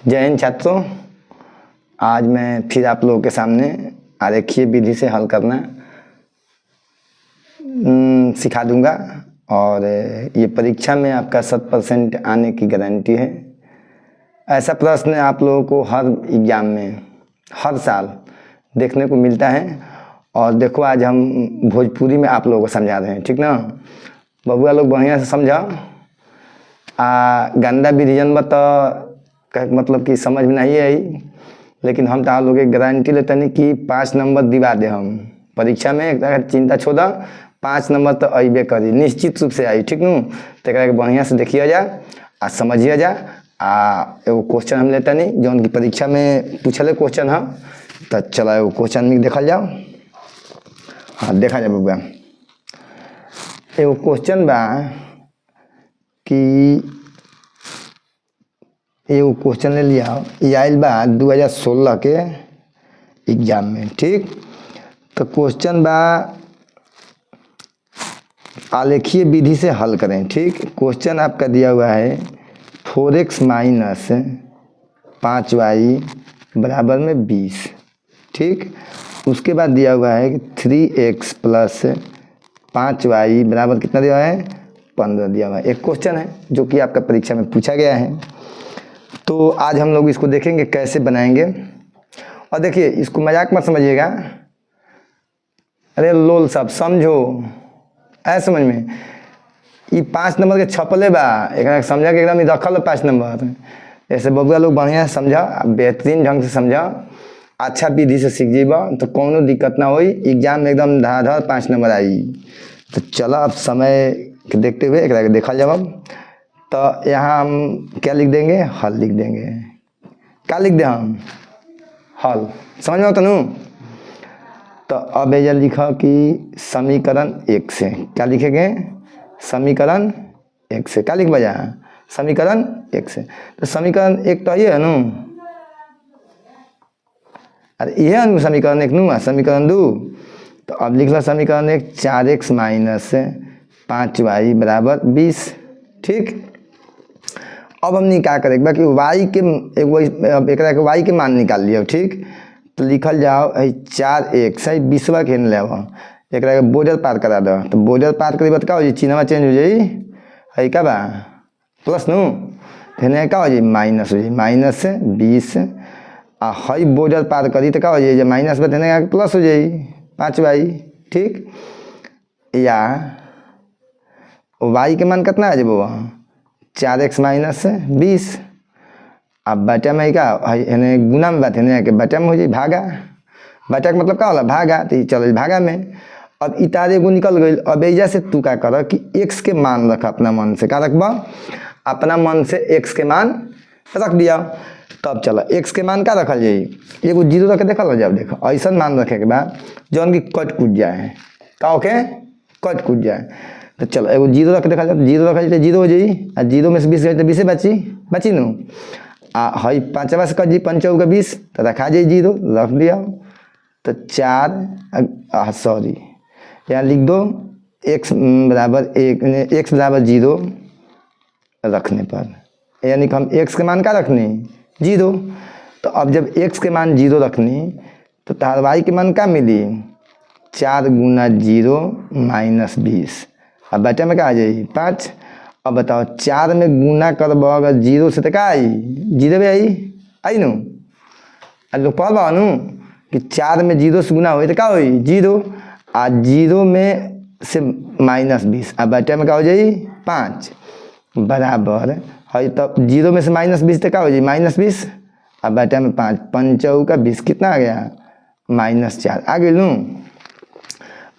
जय हिंद छात्रों। आज मैं फिर आप लोगों के सामने आरेखीय विधि से हल करना सिखा दूंगा और ये परीक्षा में आपका 100% आने की गारंटी है। ऐसा प्रश्न आप लोगों को हर एग्ज़ाम में हर साल देखने को मिलता है। और देखो आज हम भोजपुरी में आप लोगों को समझा रहे हैं, ठीक ना बबुआ लोग, बढ़िया से समझाओ। गंदा विधिजन बता मतलब कि समझ में नहीं आई, लेकिन हम तो आप लोग गारंटी लेते नहीं कि 5 नंबर दिवा दे हम परीक्षा में। अगर चिंता छोड़ा 5 नंबर तो अबे करी, निश्चित रूप से आई, ठीक नू। तो बढ़िया से देखिए जा आ समझिए जा। एगो क्वेश्चन हम लेते नहीं जो उनकी परीक्षा में पूछले क्वेश्चन है, तो चलो एगो क्वेश्चन में देखल जाओ। हाँ देखा जाए बबुआ, एगो क्वेश्चन बा कि एगो क्वेश्चन ले लिया, ये आयल बा 2016 के एग्जाम में, ठीक। तो क्वेश्चन बा आलेखीय विधि से हल करें, ठीक। क्वेश्चन आपका दिया हुआ है 4x माइनस 5y बराबर में 20, ठीक। उसके बाद दिया हुआ है कि 3x प्लस 5y बराबर कितना दिया हुआ है, 15 दिया हुआ है। एक क्वेश्चन है जो कि आपका परीक्षा में पूछा गया है। तो आज हम लोग इसको देखेंगे कैसे बनाएंगे। और देखिए इसको मजाक मत समझिएगा, अरे लोल साहब समझो, ऐसे समझ में ये 5 नंबर के छपले बा, एक समझा के एकदम रखल 5 नंबर। ऐसे बबुआ लोग बढ़िया से समझा, बेहतरीन ढंग से समझा, अच्छा विधि से सीख जीबा तो कोनो दिक्कत ना होई, एग्जाम में एकदम धड़ाधड़ 5 नंबर आई। तो चलो अब समय के देखते हुए एक देखा जाए। तो यहाँ हम क्या लिख देंगे, हल लिख देंगे। क्या लिख दे हम, हल, समझ में आता नू। तो अब ये लिखा कि समीकरण 1 से क्या लिखेंगे, समीकरण 1 से क्या लिख बजा, समीकरण 1 से। तो समीकरण 1 तो ये है नू, अरे ये है समीकरण 1 नू, समीकरण 2। तो अब लिख लो समीकरण 1 4x माइनस 5y बराबर 20, ठीक। अब हमने क्या करेंगे कि y के एक y के मान निकाल लिया, ठीक। तो लिखल जाओ 4x 20 के ले एक बॉर्डर पार करा दो। तो बॉर्डर पार करी बात क्या हो जाए, चिन्हवा चेंज हो जाए, है क्या बा प्लस नू, फिर क्या हो जाए माइनस हो जाए, माइनस 20 आ हई बॉर्डर पार करी तो क्या हो जाए माइनस बतेने प्लस हो जाए 5y, ठीक। या y के मान कितना आ जाए वो 4x माइनस 20। अब बटा में क्या है गुना में बात है कि बटा में हो जाए भागा, बटा का मतलब क्या होला भागा, तो चलो भागा में। अब इतारे एगो निकल गई। अब एजा से तू क्या कर कि x के मान रख अपना मन से, क्या रखबा अपना मन से x के मान रख दिया। तब चलो x के मान क्या रखल जाए, एगो 0 रख देखल जाओ। देखो ऐसा मान रखे के बाद जौन की कट कूद जाए, का ओके कट कूद जाए। तो चलो एगो 0 रख देखा जाए, 0 रखा जाए 0 हो जाए, आ 0 में से 20 गए तो 20 बची नू। आ हई 5 से कट जी 5 का 20 तो रखा जाए 0 रख दिया। तो 4 सॉरी यहाँ लिख दो x बराबर 1, x बराबर 0 रखने पर, यानी कि हम x के मान क्या रखनी 0। तो अब जब x के मान 0 रखनी तो तार y के मान क्या मिली 4 गुना 0 माइनस 20। अब बटे में क्या आ जाए 5। अब बताओ 4 में गुना करब अगर 0 से तो क्या आई 0 भी आई नू। लोग पढ़ नू कि 4 में 0 से गुना हो तो क्या हो 0, आ 0 में से माइनस 20। अब बटे में क्या हो जाए 5 बराबर है। तब 0 में से माइनस 20 तो क्या हो जाए माइनस 20। अब बटे में 5 5 का 20 कितना आ गया माइनस 4 आ गई नू।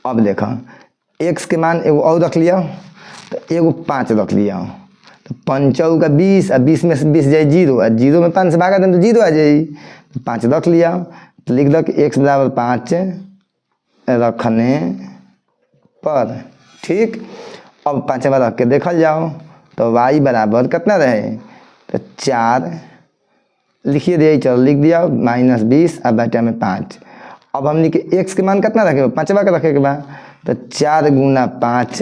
अब देखो x के मान एगो और रख लिया, तो एगो 5 रख लिया। तो 5 का 20 और 20 में से 20 जाए 0, और 0 में 5 से भागा दें तो 0 आ जाए। तो 5 रख लिया। तो लिख दो कि x बराबर 5 रखने पर, ठीक। अब 5 बार रख के देखल जाओ तो y बराबर कितना रहे, तो 4 लिखिए दिया, चलो लिख दिया माइनस 20 और बटा में 5। अब हमने के x के मान कितना रखे 5 का रखे के बाद, तो 4 गुना 5,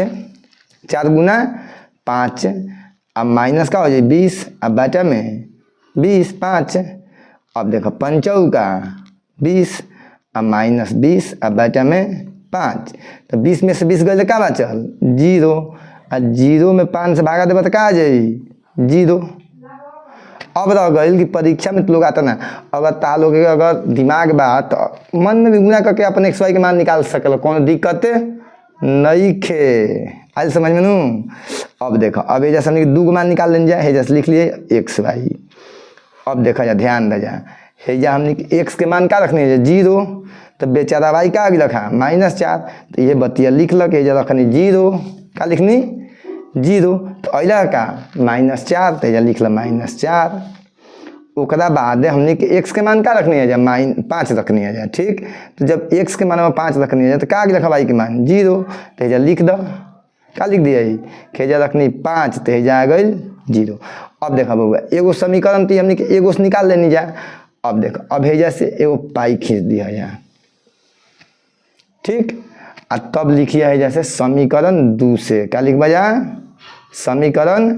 4 गुना 5 अब माइनस का हो जाए 20, अब बटा में 20 5। अब देखो 5 चौका 20 अब -20 अब बटा में 5। तो 20 में से 20 गए का बचल 0 आ 0 में 5 से भागा देबा तो का आ जाई 0। अब रह गई कि परीक्षा में तो लोग आता ना, अगर ता लोग के अगर दिमाग बा तो मन में भी गुना करके अपने XY के मान निकाल सकल, कोनो दिक्कत नहीं खे। आज समझ में नू। अब देखो अब ये जैसे दू गो मान निकाल लें जाए, जैसे लिख लिए XY। अब देखा जा ध्यान दे जा हेजा हमने x के मान का रखने है 0, तो बेचारा y का आगे रखा -4, तो ये बतिया लिख लक हेजा रखनी 0 का लिखनी 0, तो अला का -4 तो हेजा लिख ला -4। ओकरा बाद हमने के x के मान का रखनी है जा 5 रखनी है जा, ठीक। तो जब x के मान में 5 रखनी है जा तो का आगे रखा y के मान 0, तो हेजा लिख दो का लिख दिया हेजा रखनी 5 तो हेजा आ गई 0। अब देखा बउआ एगो समीकरण तो हमने के एगो से निकाल लेनी जा। अब देखो अब हेजा से एगो पाई खींच दिया है, ठीक। आ तब लिखिए है जैसे समीकरण 2 से क्या लिख बजा समीकरण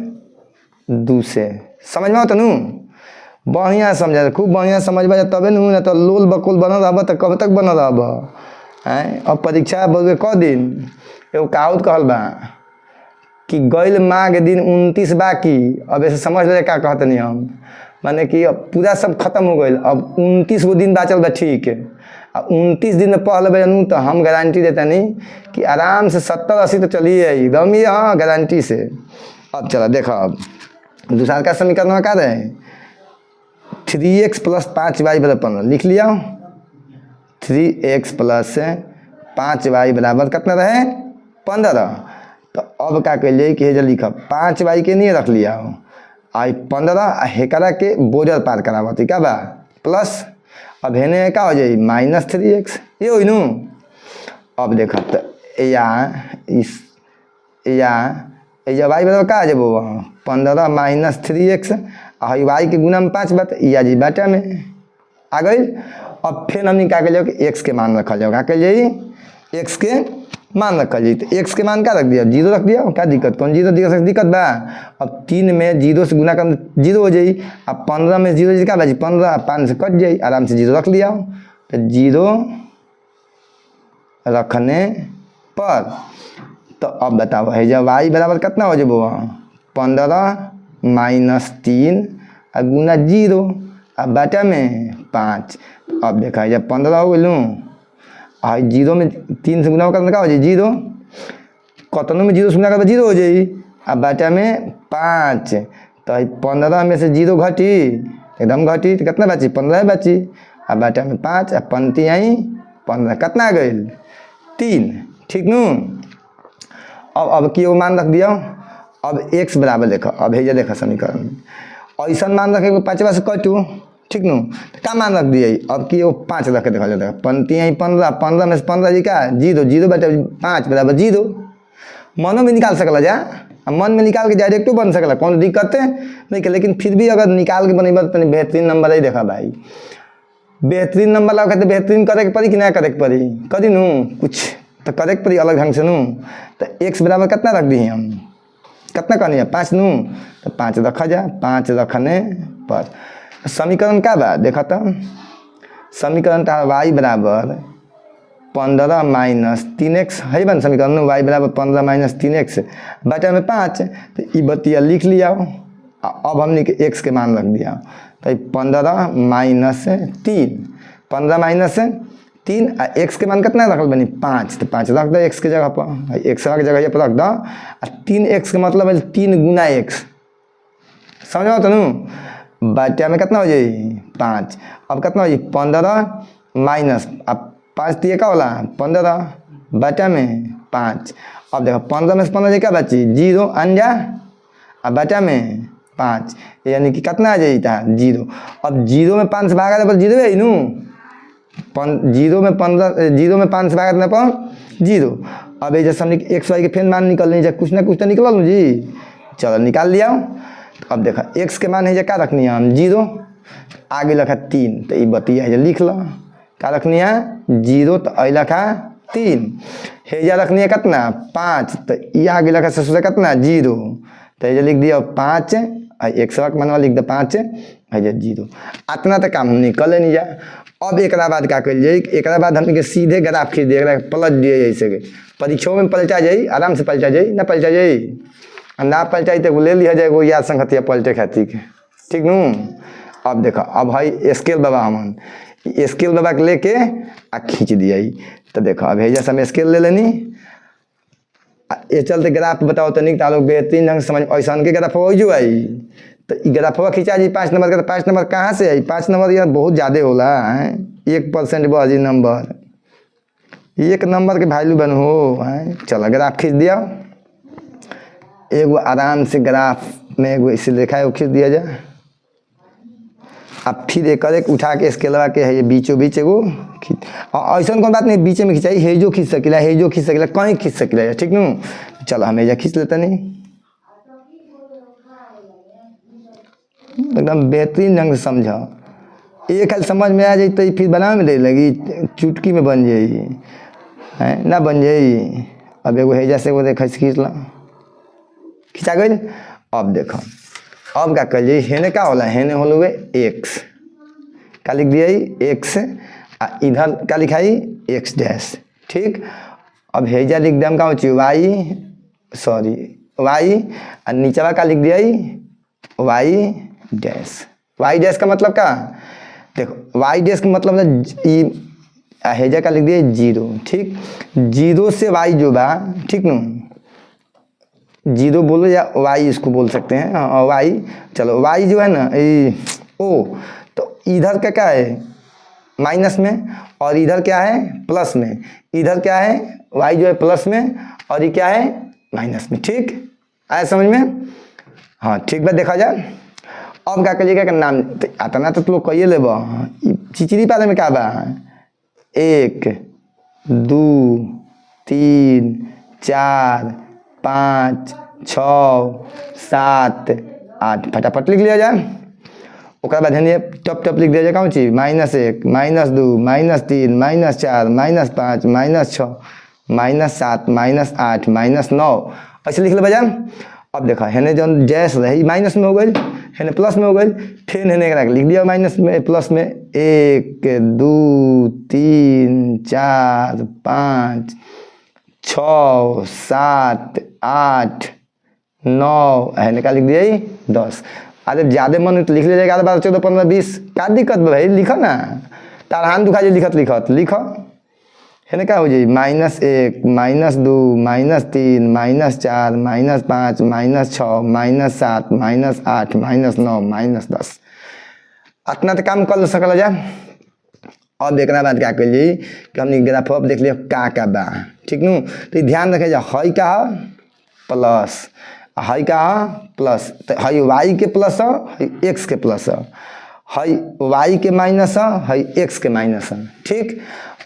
2 से। समझ में आता नू, बढ़िया समझा खूब बढ़िया समझ बजा तबे नू, ना तो लोल बकुल बनल रह तो कब तक बनल रह। अब परीक्षा बोल क दिन एगो कहावत कहल बा कि गैल माँ के दिन 29 बाकी। अब ऐसे समझ ले क्या कहतनी हम, माने कि अब पूरा सब खत्म हो गई, अब 29 गो दिन बाचल बा, ठीक है। अब 29 दिन में पढ़ लेबे तो हम गारंटी देता नहीं कि आराम से 70-80 तो चलिए एकदम ही, हाँ गारंटी से। अब चला देखो अब दूसरा का समीकरण में क्या रहे 3x + 5y = 15 लिख लिया। 3x + 5y बराबर कितना रहे 15। तो अब क्या कहिए कि हेजा लिखा 5y के नहीं रख लिया आई 15 हेकरा के बोर्डर पार करावती क्या बा प्लस। अब हेने का हो जाए -3x ये हो नू। अब देखा तो या y बराबर का आ जाए 15 - 3x y के गुना में 5 बात या जी बाटा में आ गई। अब फिर हमने क्या कर कि x के मान रखा जाओ, क्या कर x के मान रखा जाए। तो x के मान का रख दिया 0 रख दिया, क्या दिक्कत कौन 0 दिक्कत बा। अब 3 में 0 से गुना कर 0 हो जाए। अब 15 में 0 क्या बाजी 15 5 से कट जाए, आराम से 0 रख लिया। तो 0 रखने पर तो अब बताओ है जब y बराबर कितना हो जाए 15 - 3 और गुना 0 अब बाटा में 5। अब देखा जब 15 हो गई आई 0 में 3 से गुना करना का हो जाए 0, कतनों में 0 से गुना कर 0 हो जाए। अब बाटा में 5 तो 15 में से 0 घटी एकदम घटी तो कितना बची 15 बची। अब बाटा में 5 अब पंती आई 15 कितना आ गई 3, ठीक नू। अब की मान रख दिया। अब x बराबर देखो अब हेजा देखा समीकरण ऐसा मान रखे 5 से कटू, ठीक नू। क्या मान रख दिए अब कि वो 5 रख के देखा जाता है पंती आई 15 में से 15 जी का 0 बटे 5 बराबर 0। मनो में निकाल सकला जा, मन में निकाल के डायरेक्टो बन सकला कौन दिक्कत है नहीं। लेकिन फिर भी अगर निकाल के बनेबा तो बेहतरीन नंबर ही देखा भाई, बेहतरीन नंबर ला कहते बेहतरीन करे के पड़ी कि ना करे के पड़ी करी नू कुछ तो करे के पड़ी अलग ढंग से नू। तो x बराबर कितना रख दी हम कितना करनी है 5 नू, तो 5 रखा जा 5 रखने पर समीकरण क्या बा देखा तो समीकरण था y बराबर 15 - 3x है बन समीकरण y बराबर 15 - 3x बटा में 5। तो ये बतिया लिख लिया। अब हमने के x के मान रख दिया तो 15 - 3 3 आ x के मान कितना रखल बनी 5 तो 5 रख दो x के जगह पर, x के जगह पर रख दो। 3x के मतलब है 3 गुना x, समझ में तो नू। बाटा में कितना हो जाए 5। अब कितना हो जाए 15 माइनस अब 5 दिए का होला 15 बाटा में 5। अब देखो 15 में से 15 क्या बची 0 अंजा अब बाटा में 5 यानी कि कितना आ जाता 0। अब 0 में 5 से भागा तो 0 है नू 0 में 5 से भागा पर 0। अब ये जैसे हमने x y के फेन मान निकलने जा कुछ ना कुछ तो निकल लूँ जी, चलो निकाल लिया। तो अब देखा x के मान है क्या रखनी है हम 0 आगे लिखा 3 तो ये बतिया है लिख लो क्या रखनी है 0 तो अ लिखा 3 हेजा रखनी है कितना 5 तो ये आगे लिखा से कितना 0 तो ये लिख दिया 5 एक्स का मनवा लिख दे 5 है 0। इतना तक काम हमने कर लेनी जा। अब एक बाद क्या कर जाए, एक बाद हमने सीधे ग्राफ खींच दिए, पलट दिए जैसे कि परीक्षाओं में पलटा जाए, आराम से पलटा जाए, ना पलटा जाए, ना पलटाई तो ले लिया जाए वो याद संगतिया पलटे खाती के, ठीक नू। अब देखो अब भाई स्केल बाबा हमन स्केल बाबा के लेके आ खींच दिया, तो देखो अब है जैसा हम स्केल ले लेनी। ये चलते ग्राफ बताओ तो नहीं तालो बेहतरीन ढंग समझ ऐसा के ग्राफ हो जो आई, तो ग्राफवा खींचा जी 5 नंबर का। 5 नंबर कहाँ से आई? 5 नंबर यार बहुत ज़्यादा होला है, 1% बाजी नंबर, 1 नंबर के वैल्यू बन हो है। चलो ग्राफ खींच दिया, एगो आराम से ग्राफ में एगो इसे लिखा है वो खींच दिया जाए। अब फिर एक उठा के स्केलवा के है ये बीचों बीच एगो ऐसा कोई बात नहीं, बीच में खिंचाई है जो खींच सकेला, है जो खींच सकेला, कहीं खींच सकेला, ठीक नू। चलो हम एजा खींच लेते नहीं, एकदम बेहतरीन ढंग से समझो। एक हाल समझ में आ जाए तो फिर बनावे में दे लगी, चुटकी में बन जाई है ना, बन जाई। अब एगो है जैसे वो देखा खींच ला, खिंचा गई। अब देखो अब क्या कर जाइए, हेने क्या होला, हेने होल हुए एक्स, क्या लिख दिया एक्स, इधर क्या लिखाई एक्स डैश, ठीक। अब हेजा लिख दिया हम क्या हो वाई, सॉरी वाई, और नीचे क्या लिख दिया वाई डैश। वाई डैश का मतलब क्या, देखो वाई डैश का मतलब हेजा का लिख दिया 0, ठीक। 0 से वाई जो बा, ठीक नू, 0 बोलो या वाई इसको बोल सकते हैं, वाई। चलो वाई जो है ना ओ, तो इधर का क्या है माइनस में, और इधर क्या है प्लस में। इधर क्या है वाई जो है प्लस में, और ये क्या है माइनस में, ठीक। आया समझ में? हाँ ठीक बात, देखा जाए। अब क्या करिएगा का नाम तो आता तो लोग कहिए ले चिचिरी पाले में क्या बा 1 2 3 4 5 6 7 8 फटाफट लिख लिया जाए। ओकरा बाद है टप टप लिख दिया जाए कौन चीज -1 -2 -3 -4 -5 -6 -7 -8 -9 ऐसे लिख ले बजा। अब देखा है जो जैस रही माइनस में हो गई, है प्लस में हो गई, फिर है लिख दिया माइनस में प्लस में 1 2 3 4 5 6 7 8 9 है का लिख दिया 10। अरे ज्यादा मन तो लिख ले जाएगा 12 14 15 20, क्या दिक्कत भाई, लिखो ना, तार हाथ दुखा जाए लिखत लिखत लिखो है क्या हो जाए -1 -2 -3 -4 -5 -6 -7 -8 -9 -10 इतना तो काम कर सकल जा। अब एक बाद क्या कर ली कि हमने ग्राफ अब देख लिया का बा, ठीक नू। तो ध्यान रखे जा हई का प्लस, हई का प्लस, तो हई वाई के प्लस है, एक्स के प्लस है, हई वाई के माइनस है, हई एक्स के माइनस है, ठीक।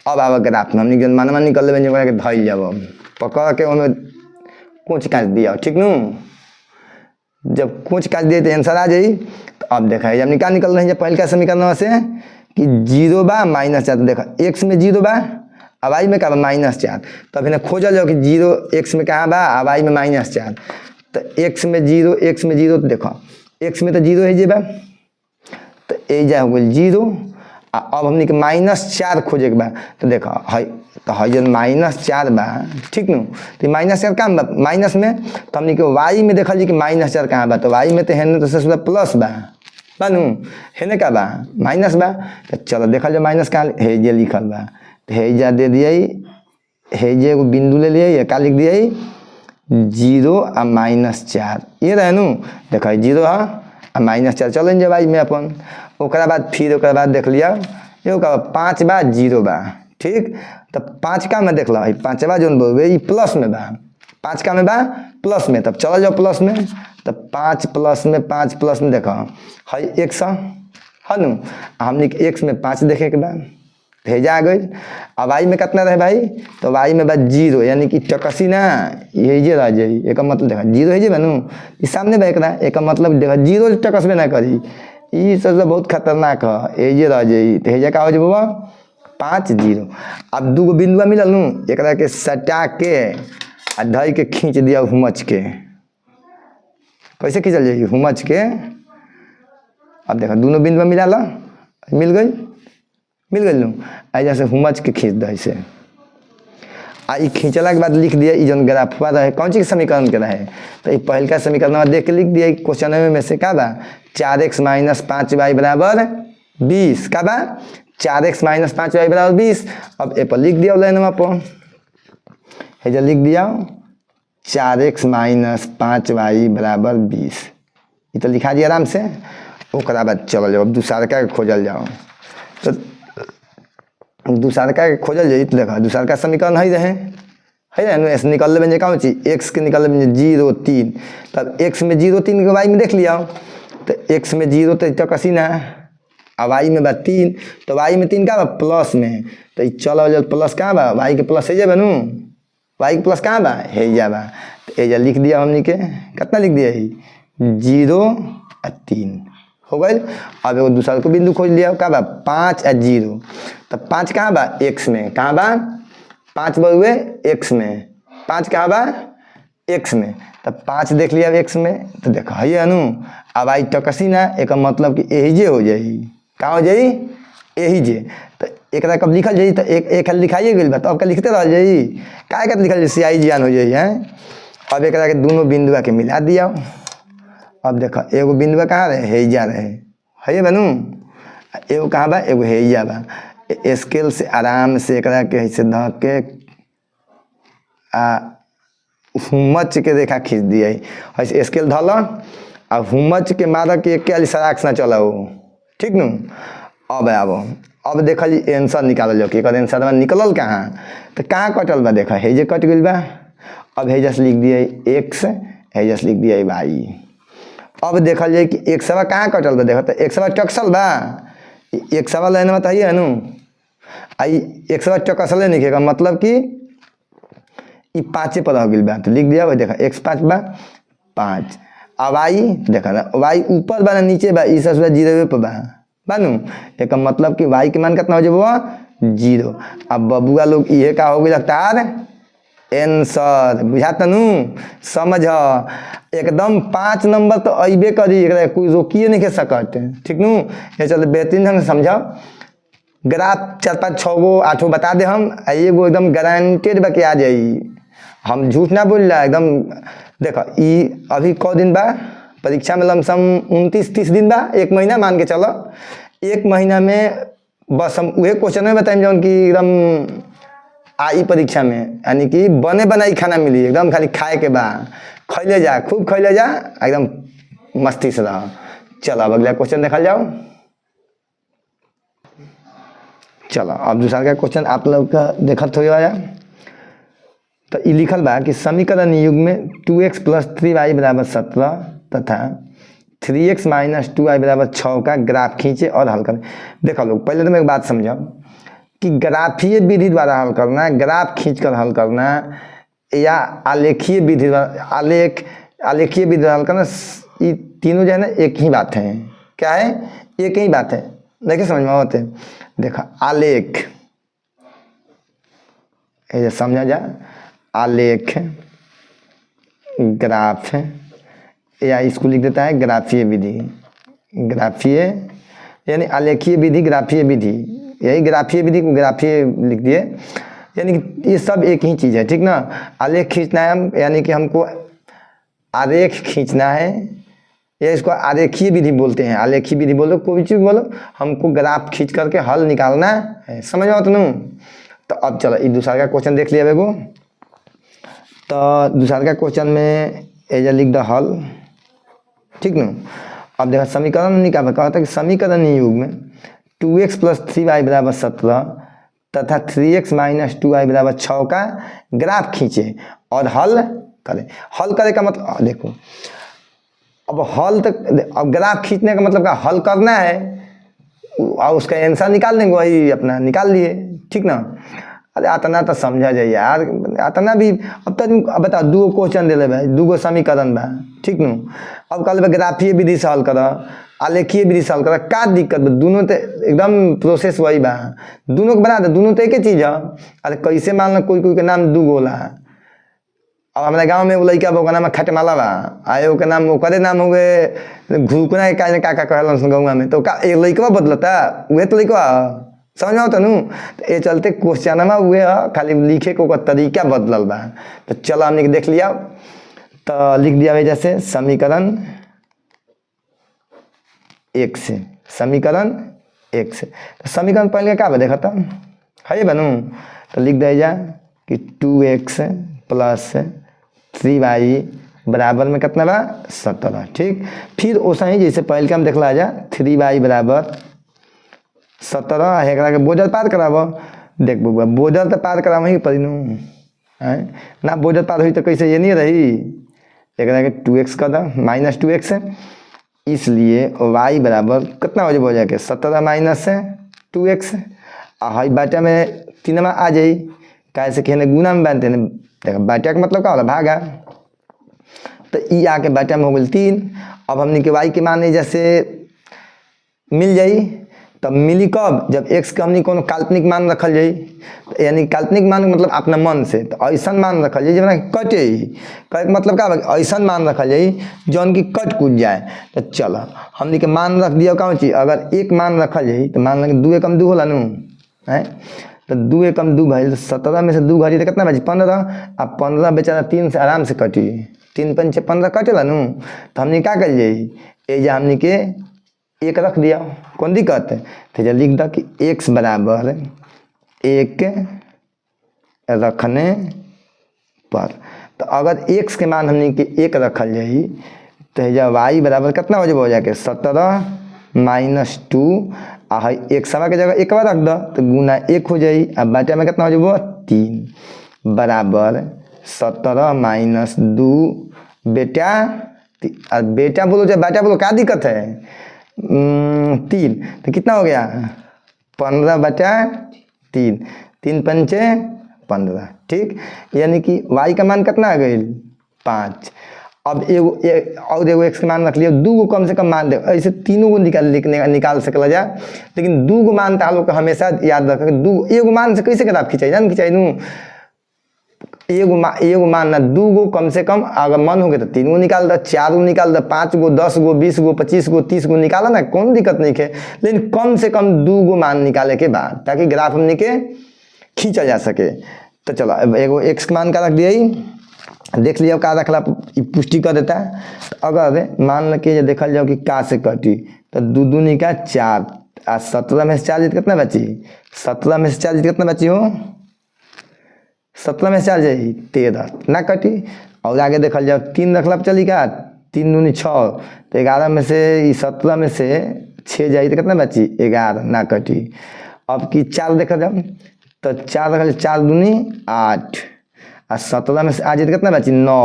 अब आब ग्राफ में हमने मनवा निकल लेवे धल जाब पकड़ के उनमें कोच काट दिया, ठीक नू। जब कोच काट दिए तो आंसर आ जाई। तो अब देखा जब निकाल निकल रही है पहले का समीकरण से कि 0 बा -4, तो देखा एक्स में 0 बा, अब वाई में क्या बा -4, तब इन्हें खोजल जाओ कि 0 एक्स में कहाँ बा, अब वाई में -4, तो एक्स में 0 तो देखो एक्स में तो 0 है जे बा, तो ए जा हो गई 0। अब हमने के -4 खोजे के बा, तो देखो है तो है जो -4 बा, ठीक नू। तो -4 कहाँ बा माइनस में, तो हमने के वाई में देखल जी कि -4 कहाँ बा, तो वाई में तो है तो सबसे प्लस बा बानू, है का बा माइनस बा। तो चलो देखल जो माइनस कहाँ है जे लिखल बा, तो है जा दे दिया है जे एगो बिंदु ले लिया का लिख दिया 0 और -4 ये रहे नू। देखो 0 है और -4 चल जा भाई में अपन। ओकरा बाद फिर ओकरा बाद देख लिया एगो का 5 बा 0 बा, ठीक। तो 5 का में देख लो 5 जो बोलबे ये प्लस में बा, 5 का में बा प्लस में, तब चल जाओ प्लस में, तो 5 प्लस में देखो है एक्स है नू, हमने एक्स में 5 देखे के बाद भेजा आ गई। अब वाई में कितना रहे भाई, तो वाई में बस 0 यानी कि टकसी ना ये जे रह जाई, एक मतलब देखा 0 है जे बनू ये सामने बैक रहा, एक मतलब देखा 0 टकस में ना करी, ये सब बहुत खतरनाक है, ये जे रह जाई। तो हेजा का हो जाए बाबा 5 0। अब 2 बिंदुआ मिलल नू, एक के सटा के धई के खींच दिया हुमच के, कैसे खींचल जाई हुमच के। अब देखो दोनों बिंदु मिला ला, मिल गई लू। ऐसे हुमच के खींच दे ऐसे। आ खींचला के बाद लिख दिया जौन ग्राफवा रहे कौन चीज के समीकरण के रहे, तो ये पहल का समीकरण देख के लिख दिया क्वेश्चन में से का बा 4x माइनस 5y बराबर 20 का बा 4x माइनस 5y बराबर 20। अब ए पर लिख दिया लाइन पर है लिख दिया 4x माइनस 5y बराबर 20, ये तो लिखा दिया आराम से। ओकरा बाद चल जाओ अब दूसरका के खोजल जाओ, तो दूसरका के खोजल जाए तो देखा दूसरका समीकरण है ना ऐसे निकल बन कौन चीज x के निकल बन 0 3, तब x में 0 3 के y में देख लिया, तो x में 0 तो कसी ना अब y में बा 3, तो y में 3 का बा प्लस में, तो चलो प्लस कहाँ बा y के प्लस है बनू y के प्लस कहाँ बा है बा, तो एजा लिख दिया हमने के कितना लिख दिया 0 और 3 हो गई। अब एगो दूसरा को बिंदु खोज लिया का बा 5 और 0, तो 5 कहाँ बा x में, कहाँ बा 5 हुए x में, 5 कहाँ बा x में, तब 5 देख लिया x में, तो देखो है अनु अब आई टकसी ना एक मतलब कि यही जे हो जाई, कहाँ हो जाई यही जे, तो एक कब लिखल जाई, तो एक लिखाइए गई बा, तो अब का लिखते रह जाई का लिखल जाई CI ज्ञान हो जाई है। अब एक के दोनों बिंदुआ के मिला दिया। अब देखो एगो बिंदुआ कहाँ रहे हेजा रहे है बनू, एगो कहाँ बा एगो हेजा बा, स्केल से आराम से एक के ऐसे ध के हुमच के रेखा खींच दिया ऐसे स्केल धल आ हुमच के मार के एक सराक्स ना चला ठीक न। अब देखल आंसर निकाल जाओ कि आंसर निकलल कहाँ, तो कहाँ कटल बा देखा हेजे कट गई बा। अब हेजा से लिख दिया x, हेजा से लिख दिया y। अब देखल जाए कि एक सवा कहाँ कटल बा देखो, तो एक सवा टक्सल बा, एक सवा लाइन में है अनु आई एक सवा टक्सल नहीं खेगा मतलब कि ये 5 पर रह गई बा, तो लिख दिया वही देखा x 5 बा 5। अब y देखा ना y ऊपर बा ना नीचे बा, इस 0 पर बा बानू, एक मतलब कि y के मान कितना हो जाए 0। अब बबुआ लोग ये का हो गया तार आंसर बुझाता नू समझ एकदम 5 नंबर तो अबे करी, कोई रोकिए नहीं के सकत ठीक नू। ये चल बेहतरीन ढंग से समझाओ, ग्राफ 4 5 6 गो 8 गो बता दे हम, एगो एकदम गारंटेड बा के आ जाई, हम झूठ ना बोल रहा एकदम। देखो ई अभी कौ दिन बा परीक्षा में लमसम 29-30 दिन बा, 1 महीना मान के चलो, 1 महीना में बस हम वही क्वेश्चन में बताएं जौन कि एकदम आई परीक्षा में, यानी कि बने बनाई खाना मिली एकदम, खाली खाए के बा खैले जा खूब खैले जा एकदम मस्ती से रह। चलो अब अगला क्वेश्चन देखा जाओ। चलो अब दूसरा का क्वेश्चन आप लोग का देखा थोड़ी आया, तो ये लिखल बा कि समीकरण युग में 2x प्लस 3y बराबर 17 तथा 3x माइनस 2y बराबर 6 का ग्राफ खींचे और हल करें। देखो लोग पहले तो मैं एक बात समझाओ कि ग्राफीय विधि द्वारा हल करना, ग्राफ खींचकर हल करना, या आलेखीय विधि आलेखीय विधि द्वारा हल करना, ये तीनों जो है ना एक ही बात है। क्या है एक ही बात है, देखिए समझ में होते। देखो आलेख ये समझा जा, आलेख ग्राफ या इसको लिख देता है ग्राफीय विधि, ग्राफीय यानी आलेखीय विधि ग्राफीय विधि, यही ग्राफीय विधि को ग्राफीय लिख दिए, यानी कि ये सब एक ही चीज़ है ठीक ना। आलेख खींचना है हम, यानी कि हमको आरेख खींचना है, या इसको आरेखीय विधि बोलते हैं, आलेखीय विधि बोलो कोई चीज़ बोलो, हमको ग्राफ खींच करके हल निकालना है, समझ में तो। तो अब चलो ये दूसरा का क्वेश्चन देख लिया बेगो, तो दूसरा का क्वेश्चन में एजा लिख द हल ठीक न। अब देखो समीकरण निकाल कहता है कि समीकरण युग में 2x प्लस 3y बराबर 17 तथा 3x माइनस 2y बराबर 6 का ग्राफ खींचे और हल करें। हल करे का मतलब देखो, अब हल तक अब ग्राफ खींचने का मतलब का हल करना है और उसका आंसर निकाल देंगे, वही अपना निकाल लिए ठीक ना। अरे अतना तो समझा जाए यार, अतना भी अब तक अब बताओ 2 क्वेश्चन दे भाई, 2 समीकरण बा ठीक न। अब कल ग्राफीय विधि से हल कर, आलेखीय विधि से हल कर, का दिक्कत बा, दोनों तो एकदम प्रोसेस वही बा, दोनों को बना दे, दोनों तो एक ही चीज़ है। अरे कैसे मान लो कोई कोई के नाम 2 गोला, अब हमारे गांव में वो लड़का बा नाम खटमाला बा आए ओके नाम ओकरे नाम हो गए घुकुना के का कहलन गौवा में तो का एक लड़का बदलता उहे तो लड़का समझ में आवता नु तो ये चलते क्वेश्चनमा हुए खाली लिखे को तरीका बदलल बा। तो चलो हमने देख लिया तो लिख दिया जैसे समीकरण 1 से समीकरण 1 से तो समीकरण पहले क्या बा देखा था है बनू तो लिख दिया जा कि 2x प्लस 3y बराबर में कितना बा 17 ठीक। फिर वैसा ही जैसे पहले का हम देखला जा 3y बराबर 17 है के बोझल पार कराब देख बउआ बोझल तो पार कराब ही पड़ी है ना बोझल पार हुई तो कैसे ये नहीं रही एक 2x का माइनस 2x इसलिए y बराबर कितना हो जाए हो जाके 17 माइनस 2x हाई बाटा में 3 में आ जाई कैसे कहने गुना में बनते हैं देखो बाटा का मतलब क्या होला भागा तो ई आके बाटा में हो गई 3। अब हमने के y के मान जैसे मिल जाई तब मिली कब जब x के हमने कोनो काल्पनिक मान रखल जाई तो यानी काल्पनिक मान मतलब अपना मन से तो ऐसा मान रखल जाई जब कटे कहे मतलब क्या ऐसा मान रखल जाई जौन की कट कूद जाए। तो चलो हमने के मान रख दिया कौन चीज अगर एक मान रखल जाई तो मान लगे 2 एकम 2 होला नु है तो 2 एकम 2 भाई 17 में से 2 घटी तो कितना बची 15 अब 15 बेचारा 3 से आराम से कटी 3 पंचे 15 कटेला नु तो हमने क्या कर जाई ये हमने के एक रख दिया कौन दिक्कत है तो जब लिख दो कि x बराबर 1 रखने पर तो अगर x के मान हमने के 1 रखल जाई तो जब y बराबर कितना हो जाए हो जाके 17 माइनस 2 एक सवा के जगह 1 बार रख दो तो गुना 1 हो जाई अब बाटा में कितना हो जाए 3 बराबर 17 माइनस 2 बेटा बेटा बोलो चाहे बेटा बोलो क्या दिक्कत है 3 तो कितना हो गया 15 बटा 3 3 पंचे 15 ठीक यानी कि y का मान कितना आ गई 5। अब एगो और एगो x के मान रख लिया 2 गो कम से कम मान दे ऐसे तीनों को निकाल सकला जा लेकिन 2 गो मान तालो को हमेशा याद रख 2 एगो मान से कैसे किताब खिंचाई जान खिंचाई नू एगो मान ना 2 गो कम से कम अगर मन हो गए तो 3 गो निकाल दो 4 गो निकाल दो 5 गो 10 गो 20 गो 25 गो 30 गो निकाला ना कौन दिक्कत नहीं है लेकिन कम से कम 2 गो मान निकाले के बाद ताकि ग्राफ हमने के खींचा जा सके। तो चलो अब एगो x मान का रख दिया देख लिया का रखला पुष्टि कर देता है। तो अगर मान के देखल जाओ कि का से कटी तो 2 दूनी का 4 आ 17 में से 4 कितना बची 17 में से 4 कितना बची हो 17 में से 4 जाई 13 ना कटी और आगे देखल जाओ 3 रखला चली का 3 दूनी 6 तो 11 में से 17 में से 6 जाई तो कितना बची 11 ना कटी। अब की 4 देखा जाओ तो 4 रखल 4 दूनी 8 आ 17 में से आ जाए तो कितना बची 9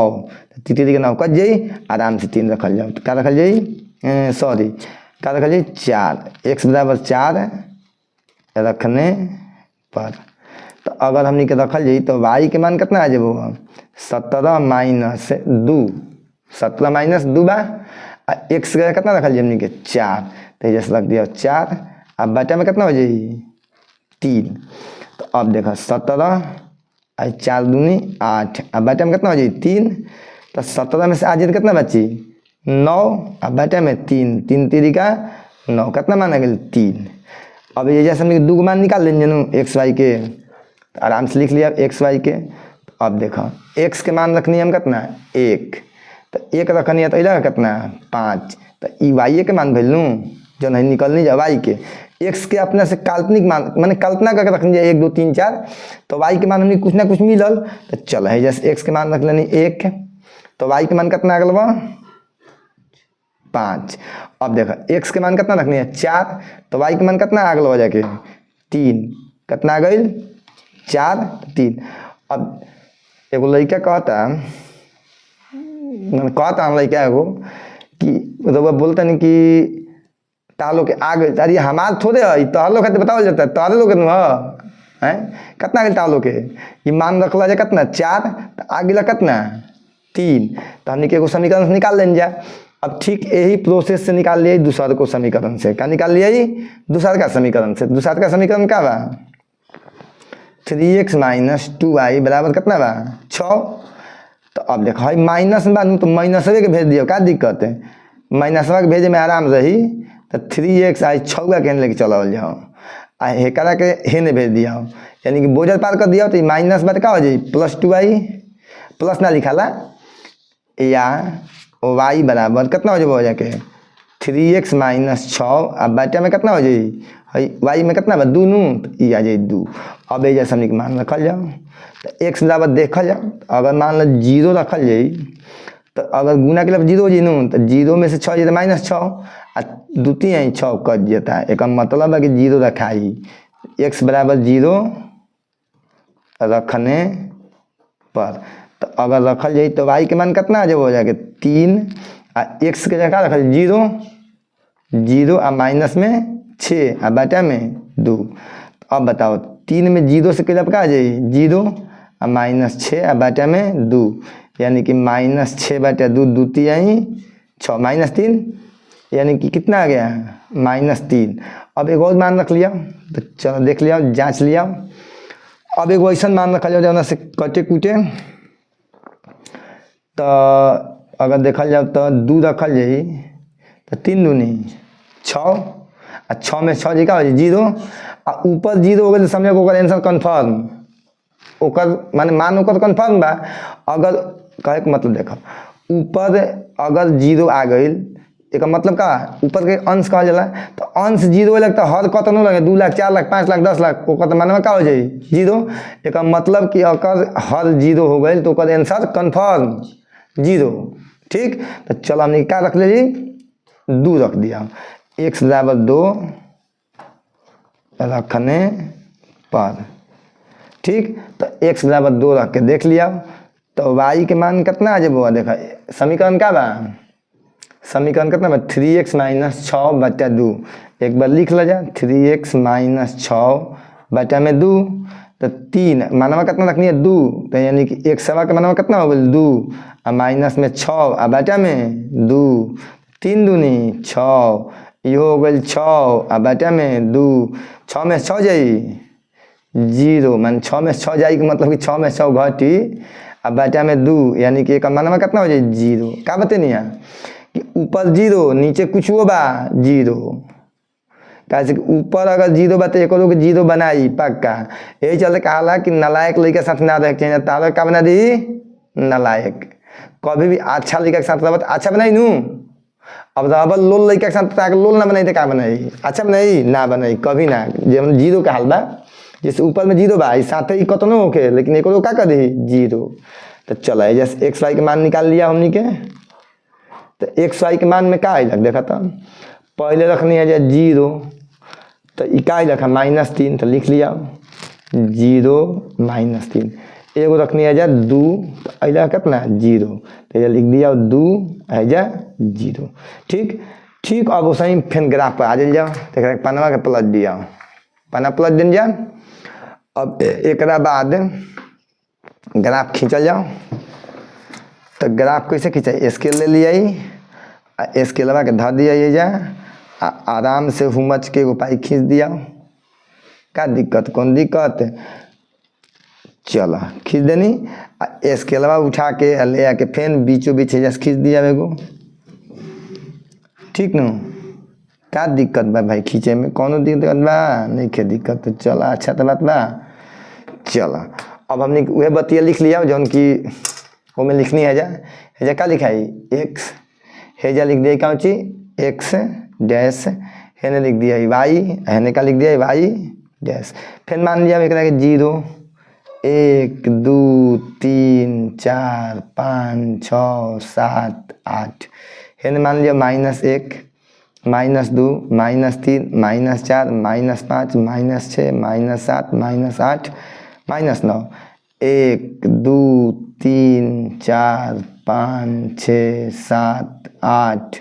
तो 3 के 9 कट जाई आराम से 3 रखल जाओ तो क्या रखल जाई सॉरी क्या रखल जाई 4 x बराबर 4 रखने पर। तो अगर हमने के रखल जाई तो y के मान कितना आ जाए 17 माइनस 2 17 माइनस 2 बा x के कितना रखल जाए हमने के 4 तो जैसे रख दिया 4 अब बटा में कितना हो जाए 3। तो अब देखो 17 4 दूनी 8 अब बटा में कितना हो जाए 3 तो 17 में से आ जाए कितना बची 9 अब बटा में 3 3 3 का 9 कितना मान आ गया 3। अब ये जैसे हमने 2 मान निकाल लेंगे ना x y के तो आराम से लिख लिया x y के। तो अब देखो x के मान रखनी है हम कितना 1 तो 1 रखनी है तो इधर कितना 5 तो ई y के मान भेलू जो नहीं निकलनी जा y के x के अपने से काल्पनिक मान मैंने कल्पना करके रखनी है 1 2 3 4 तो y के मान हमने कुछ ना कुछ मिलल तो चल है जैसे x के मान रख लेनी 1 तो y के मान कितना आ गया 5। अब देखो x के मान कितना रखनी है 4 तो y के मान कितना आ गया जाके 3 कितना आ गई 4 3। अब एगो लड़का कहता लड़का एगो कि तो बोलता नहीं कि तालो के आगे अरे हमार थोड़े है तहलो खाते बताओ जाता है तहरे लोग है कितना गई तालो के ये मान रखला जाए कितना 4 तो आगे ला कितना 3 तो हमने एगो समीकरण से निकाल लें जा। अब ठीक यही प्रोसेस से निकाल लिया दूसरे को समीकरण से क्या निकाल लिया दूसरा का समीकरण से दूसरा का समीकरण क्या बा 3x माइनस 2y बराबर कितना बा 6। तो तो अब देखो है माइनस में बानू तो माइनसवे के भेज दियो, का दिक्कत है, माइनसवा के भेजे में आराम रही। तो 3x आई 6 के लेके चलावल जाओ, आ हेकरा के हेने भेज दिया, यानी कि बोझल पार कर दिया। तो माइनस बात का हो जाए +2y, प्लस ना लिखाला, या y बराबर कितना हो जाए हो जाके 3x - 6। अब बाटा में कितना हो जाए है y में कितना बा 2 नू, तो ई आ जाए 2। अब ये जैसे हमने मान रखल जाओ, तो x बराबर देखल जाओ। अगर मान लो 0 रखल जाए, तो अगर गुना के लिए 0 हो जाए नू, तो 0 में से 6 जाए -6 आ 2 3 6 कट जाता है। एक मतलब है कि 0 रखाई, x बराबर 0 रखने पर। तो अगर रखल जाए तो y के मान कितना जब हो जाएगा 3, आ x के जगह रखल 0 आ माइनस में 6 आ बाटा में 2। अब बताओ 3 में 0 से क्लब का आ जाए 0 आ -6 आ बाटा में 2, यानी कि -6 बाटा 2, 2 3 6 -3, यानी कि कितना आ गया -3। अब एक और मान रख लिया, तो चलो देख लिया जांच लिया। अब एक ऐसा मान रखा जाओ जौन से कटे कूटे, तो अगर देखल जाओ तो 2 रखल जाए, तो 3 दूनी 6 आ 6 में 6 जी का हो जाए 0 आ ऊपर 0 हो गए तो समझे ओकर आंसर कन्फर्म, ओकर माने मान ओकर कन्फर्म बा। अगर कहे के मतलब देखो ऊपर अगर 0 आ गई, एक मतलब का ऊपर के अंश कहा जाला, तो अंश 0 लगता हर कतनो लगे 2 लाख 4 लाख 5 लाख 10 लाख, ओकर तो मानवा का हो जाए 0। एक मतलब कि अगर हर 0 हो गई तो ओकर आंसर कन्फर्म 0। ठीक, तो चलो हमने क्या रख ले 2 रख दिया, x बराबर 2 रखने पर। ठीक, तो x बराबर 2 रख के देख लिया, तो y के मान कितना आ जाए देखा समीकरण का बा, समीकरण कितना बा 3x - 6 बटा 2। एक बार लिख ला जा 3x - 6 बटा में 2, तो 3 मानवा कितना रखनी है 2, तो यानी कि एक सवा के मानवा कितना हो गया 2 आ माइनस में 6 आ बटा में 2, 3 दूनी 6, यो हो गई 6 आ बटा में 2, 6 में 6 जाई 0, मान 6 में 6 जाई के मतलब कि 6 में 6 घटी आ बटा में 2, यानी कि एक मानवा कितना हो जाए 0। का बतेनी है कि ऊपर 0 नीचे कुछ वो बा 0, कैसे कि ऊपर अगर 0 बा तो एक और 0 बनाई पक्का। यही चलते कहा कि नालायक लड़का साथ ना रख चाहिए, तारा का बना दी नालायक। कभी भी अच्छा लड़का के साथ रह अच्छा बनाई नू, अब रबल लोल लड़का के साथ लोल ना बनाई तो क्या बनाई, अच्छा बनाई ना बनाई कभी ना। जब 0 का हाल बा, जैसे ऊपर में 0 बा साथ ही कतनो होके, लेकिन एक और क्या कर दी 0। तो चला जैसे एक्स वाई के मान निकाल लिया हमनी के, तो एक्स वाई के मान में क्या लग देखा था पहले रखनी है 0, तो इकाई रखा -3, तो लिख लिया 0 -3। एगो रखनी है 2, तो अला कितना 0, तो ये लिख दिया 2 है 0। ठीक ठीक, अब उसे फिर ग्राफ पर आ जाओ, तो पनवा के पलट दिया, पना पलट दिन जा। अब एक बाद ग्राफ खींचल जाओ, तो ग्राफ कैसे खींचा स्केल ले लिया, स्केलवा के धर दिया ये जा, आराम से हुमच के उपाय खींच दिया। का दिक्कत कौन दिक्कत, चलो खींच देनी, स्केलवा उठा के ले आके फिर बीचों बीच जैसे खींच दिया एगो। ठीक न, का दिक्कत बा भाई खींचे में, कौनो दिक्कत बा नहीं के दिक्कत, तो चलो अच्छा तो बात बा। चलो अब हमने वह बतिया लिख लिया जौन की वो में लिखनी है जा का लिखा है एक्स, हेजा लिख दिया क्या ची एक्स डैश, हेने लिख दिया वाई, हेने का लिख दिया वाई डैश। फिर मान लिया एक 0 1 2 3 4 5 6 7 8, हेने मान लिया -1 -2 -3 -4 -5 -6 -7 -8 -9, 1 2 3 4 5 6 7 8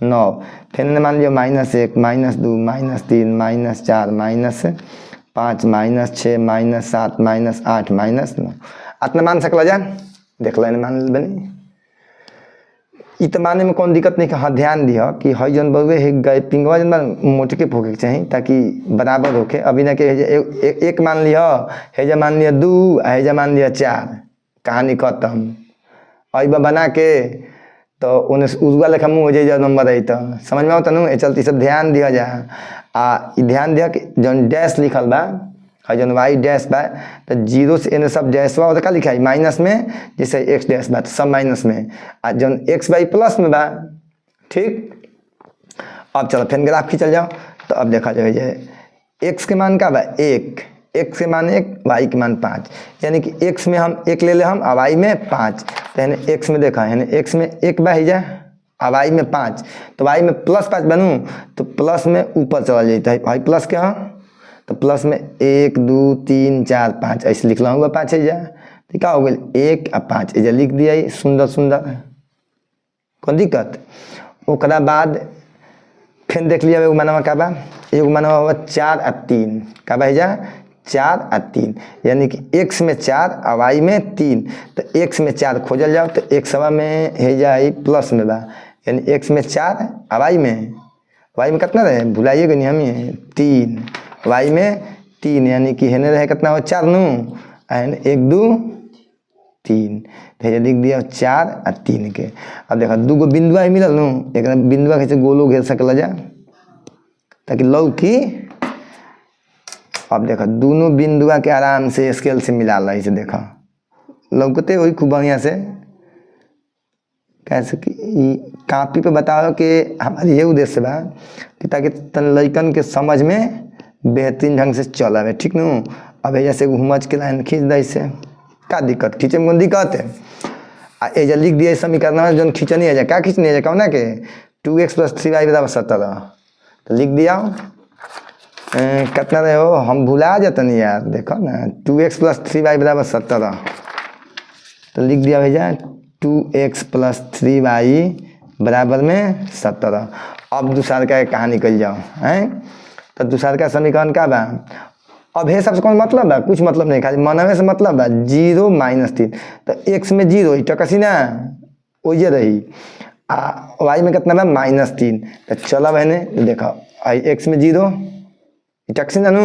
9, फिर मान लिया -1 -2 -3 -4 -5 -6 -7 -8 -9, इतना मान सकला जान देख लेने मान बनी। इत माने में कौन दिक्कत नहीं, हाँ ध्यान दिया कि हई जन बउए गए पिंगवा जन मोटके फोके चाहिए ताकि बराबर होके। अभी ना कि एक मान लिया, हेजा मान लिया 2, हेजा मान लिया 4, कहानी खत्म। अइबा बना के तो उन्हें उजवा लेखा मुँह हो जाए जब नंबर आई तो समझ में आवता ए चलते सब ध्यान दिया जा ध्यान दिया कि जौन डैश लिखल बा और जौन वाई डैश बा तो जीरो से एने सब डैश बा तो का लिखा है माइनस में जैसे एक्स डैश बा तो सब माइनस में आ जौन एक्स वाई प्लस में बा ठीक। अब चलो फिर ग्राफ खींचल जाओ तो अब देखा जाए एक्स के मान का बा एक एक्स के मान 1 वाई के मान 5 यानी कि एक्स में हम 1 ले हम और वाई में 5 तो यानी एक्स में देखा यानी एक्स में 1 बा ही जा और वाई में 5 तो वाई में +5 बनूँ तो प्लस में ऊपर चला जाता है भाई प्लस क्या तो प्लस में 1 2 3 4 5 ऐसे लिख हुआ 5 है जा तो क्या हो गया 1 और 5 ऐसे लिख दिया सुंदर सुंदर कौन दिक्कत। ओकरा बाद फिर देख लिया एगो मानवा का बा एगो मानवा हुआ 4 और 3 का बा जा 4 और 3 यानी कि एक्स में 4 और वाई में 3 तो एक्स में 4 खोजल जाओ तो एक्स में है जाए प्लस में बा यानी एक्स में 4 और वाई में कितना रहे भुलाइएगा नहीं हम 3 वाई में 3 यानी कि हेने रहे कितना हो 4 नू 1 2 3 तो लिख दिया 4 और 3 के। अब देखा 2 गो बिंदुआ ही मिलल नू एक बिंदुआ कैसे गोलो घेर सकल जा ताकि लौकी। अब देखा दोनों बिंदुआ के आराम से स्केल से मिला ला इसे देखा लौकते हुई खूब बढ़िया से कैसे कि कॉपी पे बताओ कि हमारी ये उद्देश्य बा कि ताकि तन लइकन के समझ में बेहतरीन ढंग से चल आवे ठीक नू। अब जैसे घुमच के लाइन खींच दे से का दिक्कत खींचे में दिक्कत है एजा लिख दिया समीकरण जो खींचनी है क्या खींचनी है कौन के 2x + 3y = 17 तो लिख दिया कितना रहे हो हम भुला जाते यार देखो ना 2x + 3y = 17 तो लिख दिया भैया 2x + 3y = 17। अब दूसरा का कहानी निकल जाओ हैं तो दूसरा का समीकरण का बा अब है सबसे कौन मतलब बा कुछ मतलब नहीं खाली मनवे से मतलब बा 0 - 3 तो x में 0 टकसी ना वही रही y में कितना बा -3 तो चलो बहने देखो x में 0 टक्सी ना नू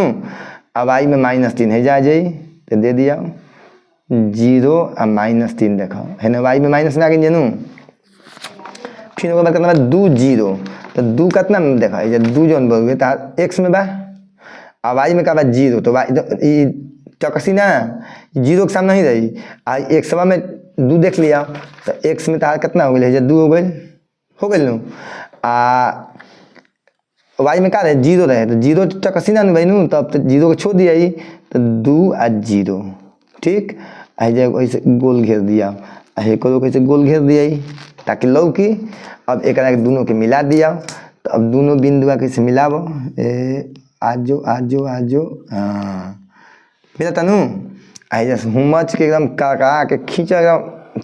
अब y में -3 है जा जाई तो दे दिया 0 और -3 देखो है ना y में माइनस में आ गई नू फिर ओकर बाद कितना बा 2 0 तो 2 कितना देखो ये 2 जोन बोल तो x में बा अब y में का बा 0 तो y टकसी ना 0 के सामने नहीं रही एक सवा में 2 देख लिया तो x में तार कितना हो गई 2 हो गई नू वाई में का रहे 0 रहे तो 0 टकसी ना भाई नू तब तो 0 को छोड़ दिया तो 2 और 0 ठीक ऐसे गोल घेर दिया को कैसे गोल घेर दिया ताकि लौकी। अब एक दोनों के मिला दिया तो अब दोनों बिंदुआ कैसे मिलाबो आजो आजो आजो हाँ मिला तनू जैसे हुमच के एकदम काका के खींचा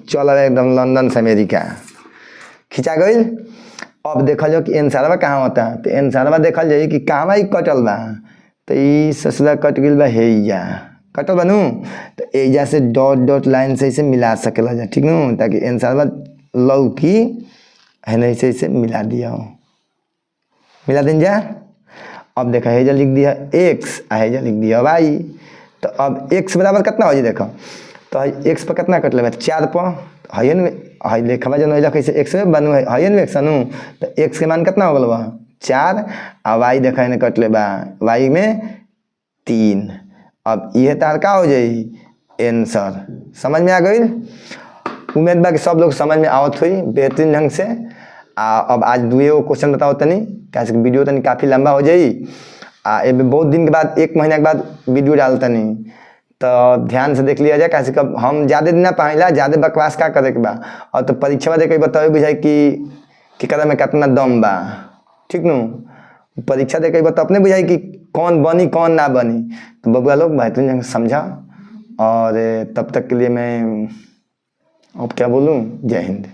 चल एकदम लंदन से अमेरिका खींचा गई। अब देखल जाओ कि एनसारवा कहाँ होता है तो एनसारवा देखल जाए कि कहाँ ही कटल बा तो ये ससुरा कट गई बा हे जा कटल बनू तो एजा से डॉट डॉट लाइन से इसे मिला सकेला जा ठीक नू ताकि एनसारवा लौकी है ना इसे मिला दिया हो मिला दिन जा। अब देखा हेजा लिख दिया x हेजा लिख दिया y तो अब x बराबर कितना हो जी देखो तो x पर कितना कट ले 4 पर है न है लेखवा जन होइला कैसे x में बनू है न x अनु तो x के मान कितना हो गल बा 4 और y देखा ने कट ले बा y में 3। अब ये तार का हो जाई आंसर समझ में आ गई। उम्मीद बा कि सब लोग समझ में आवत हुई बेहतरीन ढंग से। अब आज 2 क्वेश्चन बताओ तनी कैसे वीडियो तनी काफ़ी लंबा हो जाई बहुत दिन के बाद 1 महीना के बाद वीडियो डालता नहीं तो ध्यान से देख लिया जाए कैसे कब हम ज़्यादा दिन ना पाइला ज़्यादा बकवास का करे के बा और तो परीक्षा दे के बताओ बुझाई कि कदा में कितना दम बा ठीक नू परीक्षा दे के बताओ अपने बुझाई कि कौन बनी कौन ना बनी तो बबुआ लोग बेहतरीन समझा। और तब तक के लिए मैं अब क्या बोलूँ जय हिंद।